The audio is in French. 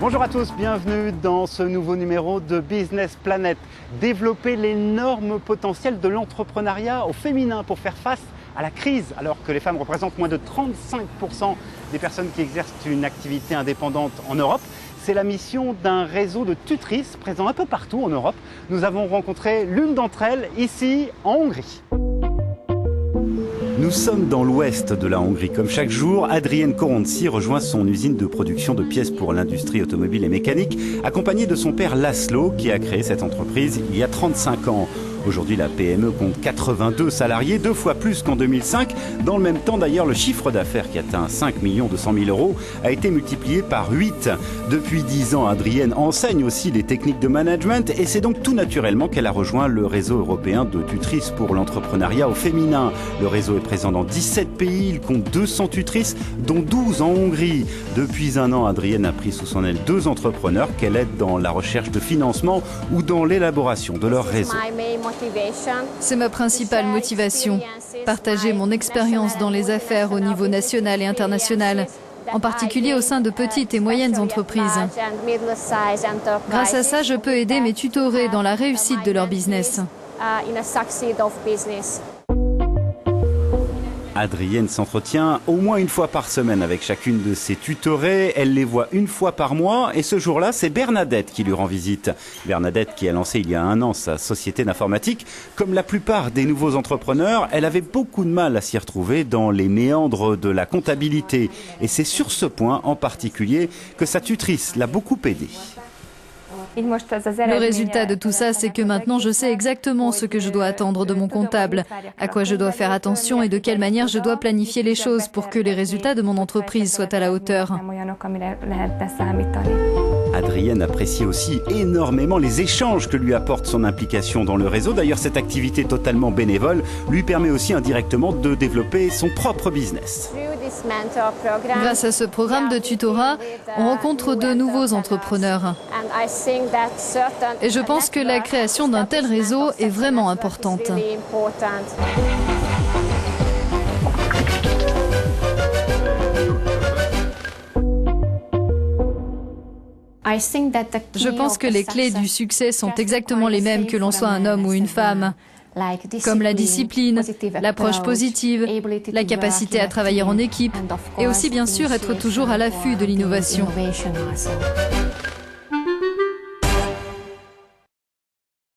Bonjour à tous, bienvenue dans ce nouveau numéro de Business Planet. Développer l'énorme potentiel de l'entrepreneuriat au féminin pour faire face à la crise, alors que les femmes représentent moins de 35% des personnes qui exercent une activité indépendante en Europe. C'est la mission d'un réseau de tutrices présent un peu partout en Europe. Nous avons rencontré l'une d'entre elles ici en Hongrie. Nous sommes dans l'ouest de la Hongrie. Comme chaque jour, Adrienne Koronci rejoint son usine de production de pièces pour l'industrie automobile et mécanique, accompagnée de son père Laszlo, qui a créé cette entreprise il y a 35 ans. Aujourd'hui, la PME compte 82 salariés, 2 fois plus qu'en 2005. Dans le même temps, d'ailleurs, le chiffre d'affaires qui atteint 5 200 000 euros a été multiplié par 8. Depuis 10 ans, Adrienne enseigne aussi les techniques de management et c'est donc tout naturellement qu'elle a rejoint le réseau européen de tutrices pour l'entrepreneuriat au féminin. Le réseau est présent dans 17 pays, il compte 200 tutrices, dont 12 en Hongrie. Depuis un an, Adrienne a pris sous son aile 2 entrepreneurs qu'elle aide dans la recherche de financement ou dans l'élaboration de leur réseau. C'est ma principale motivation, partager mon expérience dans les affaires au niveau national et international, en particulier au sein de petites et moyennes entreprises. Grâce à ça, je peux aider mes tutorés dans la réussite de leur business. Adrienne s'entretient au moins une fois par semaine avec chacune de ses tutorées. Elle les voit une fois par mois et ce jour-là, c'est Bernadette qui lui rend visite. Bernadette qui a lancé il y a un an sa société d'informatique. Comme la plupart des nouveaux entrepreneurs, elle avait beaucoup de mal à s'y retrouver dans les méandres de la comptabilité. Et c'est sur ce point en particulier que sa tutrice l'a beaucoup aidée. Le résultat de tout ça, c'est que maintenant je sais exactement ce que je dois attendre de mon comptable, à quoi je dois faire attention et de quelle manière je dois planifier les choses pour que les résultats de mon entreprise soient à la hauteur. Adrienne apprécie aussi énormément les échanges que lui apporte son implication dans le réseau. D'ailleurs, cette activité totalement bénévole lui permet aussi indirectement de développer son propre business. Grâce à ce programme de tutorat, on rencontre de nouveaux entrepreneurs. Et je pense que la création d'un tel réseau est vraiment importante. Je pense que les clés du succès sont exactement les mêmes que l'on soit un homme ou une femme, comme la discipline, l'approche positive, la capacité à travailler en équipe et aussi bien sûr être toujours à l'affût de l'innovation.